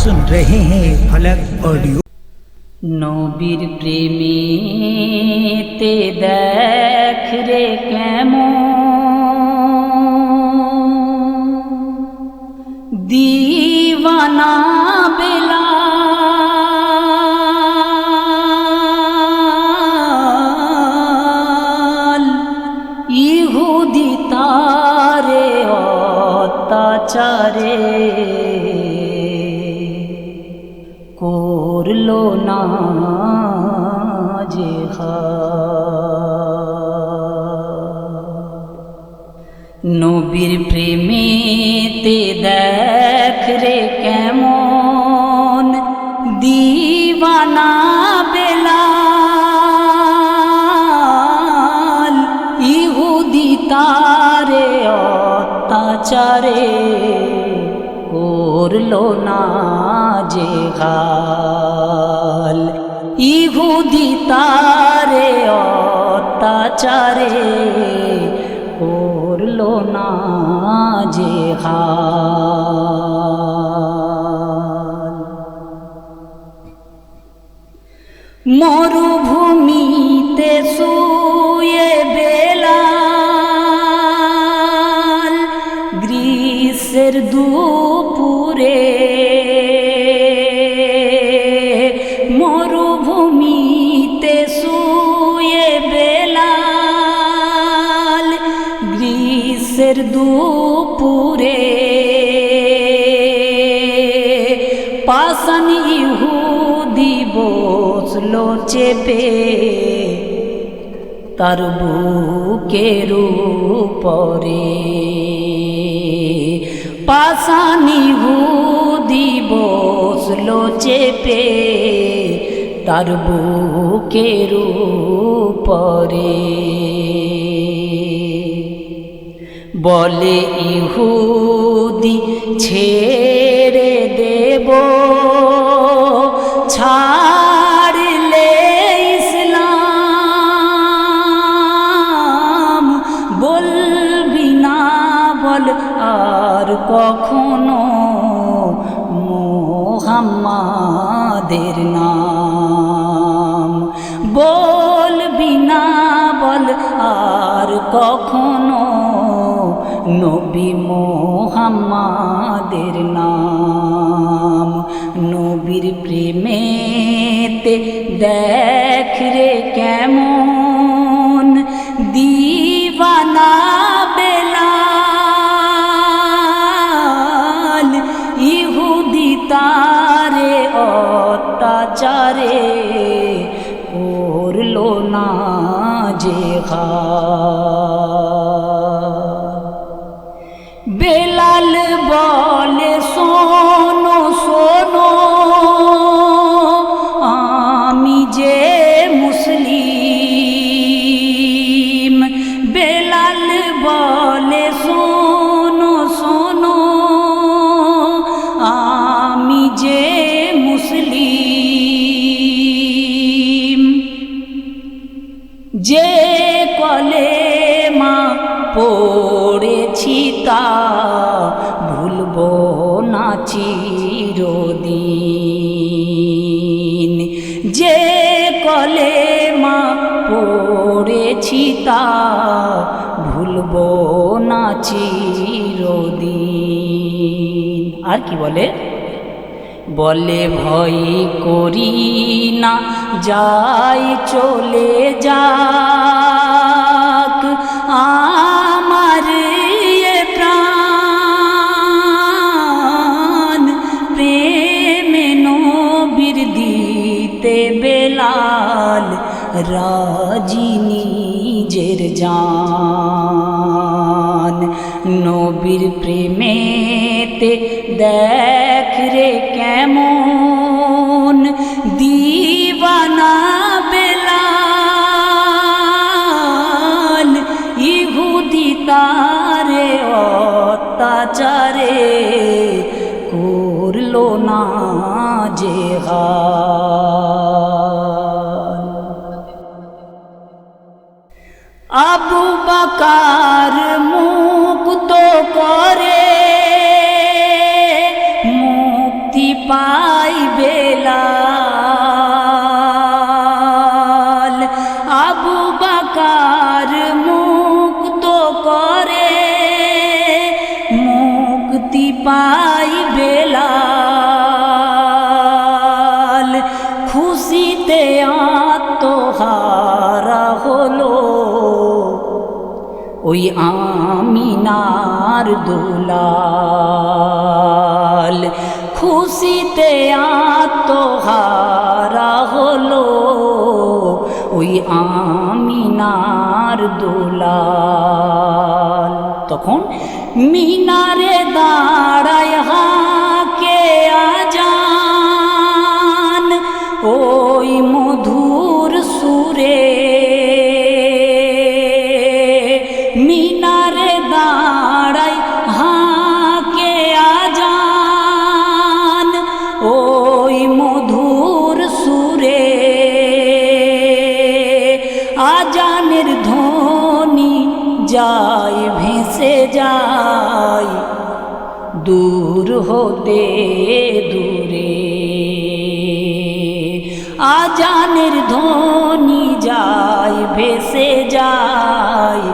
सुन रहे हैं फलक ऑडियो। নবীর প্রেমেতে দেখ রে কেমন দিওয়ানা বেলাল, ইহুদি তারে অত্যাচারে করলো না জিহাদ। নবীর প্রেমেতে দেখ রে কেমন দিওয়ানা বেলাল, ইহুদি তারে অত্যাচারে করলো না জিহাদ। ইহুদি তারে অত্যাচারে করলো না জিহাদ। মরুভূমিতে শুয়ে বেলাল, গ্রীষ্মের দুপুরে মরুভূমিতে শুয়ে বেলাল, গ্রীষ্মের দুপুরে পাষাণ ইহুদি বসলো চেপে তার বুকের উপরে। পাষাণ ইহুদি বসলো চেপে তার বুকের উপরে। বলে ইহুদি ছেড়ে দেব, ছাড়লে ইসলাম, বলবি না বল আর কখনো মুহাম্মাদের নাম। বলবি না বল আর কখনো নবী মুহাম্মাদের নাম। নবীর প্রেমেতে দেখ রে কেমন দিওয়ানা বেলাল, ইহুদি তারে অত্যাচারে করলো না জিহাদ। বেলাল বলে শোনো শোনো, আমি যে মুসলিম। বেলাল বলে শোনো শোনো, আমি যে মুসলিম। যে কলেমা পড়েছি তা ভুলবো না চিরদিন। যে কলেমা পড়েছি তা ভুলবো না চিরদিন। আর কি বলে? বলে ভয় করি না যাই চলে যাক আমার এ প্রাণ, প্রেমে নবীর দিতে বেলাল রাজি নিজের জান। নবীর প্রেমেতে দেখ রে কেমন দিওয়ানা বেলাল, ইহুদি তারে অত্যাচারে করলো না জিহাদ। আবু বকর মুক্ত করে মুক্তি পা পাই বেলাল, খুশিতে আত্মহারা হলো ওই আমিনার দুলাল, খুশিতে আত্মহারা হলো ওই আমিনার দুলাল। তখন মিনারে দাঁড়ায় হাকে আজান ওই মধুর সুরে, মিনারে দাঁড়ায় হাকে আজান ওই মধুর সুরে, আজানের ধ্বনি যায় ভেসে যায় দূর হতে দূরে, আজানের ধ্বনি যায় ভেসে যায়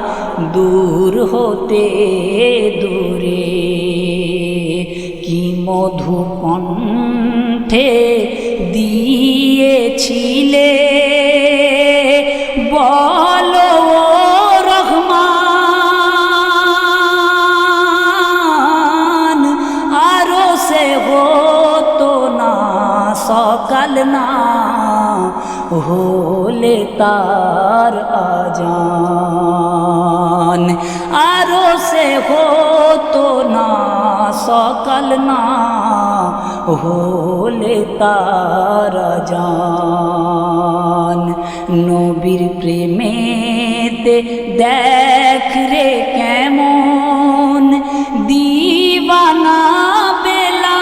দূর হতে দূরে। কি মধু কণ্ঠে দিয়েছিলে বলো রহমান, আরো সে হতো না সকাল না হলে তার আজান, আরো সে হতো না সকাল না হলে তার আজান। নবীর প্রেমেতে দেখ রে কেমন দিওয়ানা বেলাল,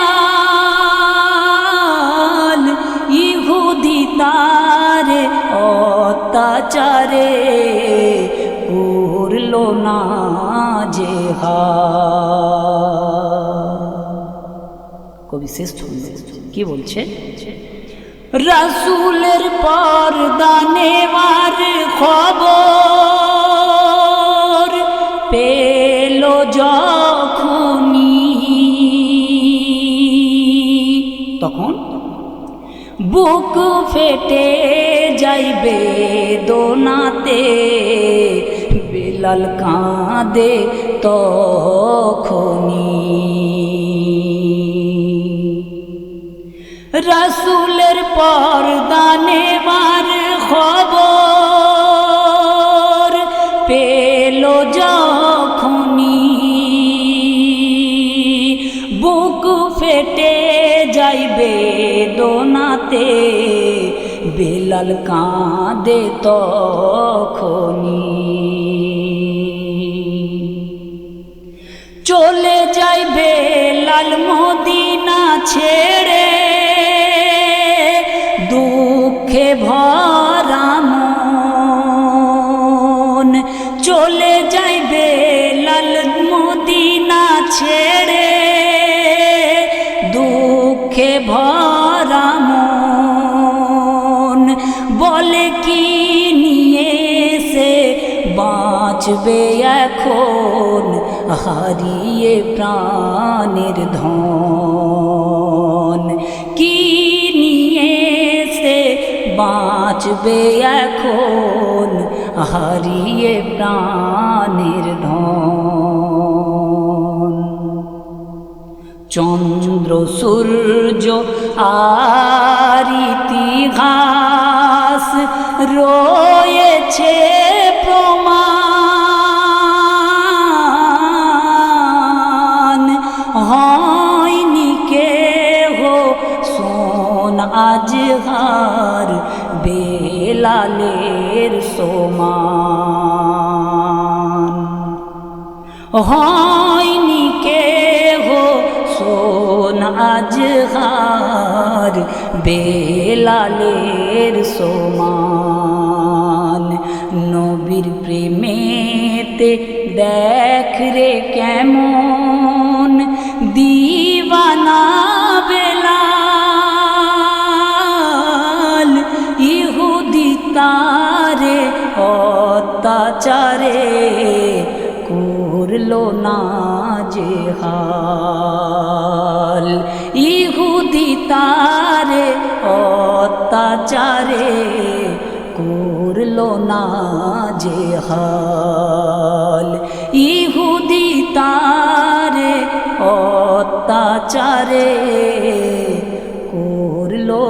ইহুদি তারে অত্যাচারে করল না জেহাদ। কবি শেষ ছন্দ কি বলছে? রাসূলের পর্দা নেওয়ার খবর পেল যখনই, তখন বুক ফেটে যাইবে দোনাতে, বেলাল কাঁদে তখনই। রাসূলের পর্দা নেবার খবর পেল যখনই, বুক ফেটে যাইবে দোনাতে, বেলাল কাঁদে তখনই। চলে যায় বেলাল মদিনা ছেড়ে, দুঃখে ভরা মন, চলে যায় বেলাল মদিনা ছেড়ে, দুঃখে ভরা মন, বলে কি নিয়ে সে বাঁচবে এখন হারিয়ে প্রাণের ধন, কি নিয়ে সে বাঁচবে এখন হারিয়ে প্রাণের ধন। চন্দ্র সূর্য আর ইতিহাস রয়েছে প্রমাণ, হয়নি কেহ শোন আজহার বেলালের সমান, হয়নি কেহ শোন আজহার বেলালের সমান। নবীর প্রেমেতে দেখ রে কেমন দিওয়ানা বেলাল, ইহুদি তারে অত্যাচারে করল না যে হাল। ইহুদি তারে অত্যাচারে করলো না যে হাল। ইহুদি তারে অত্যাচারে করলো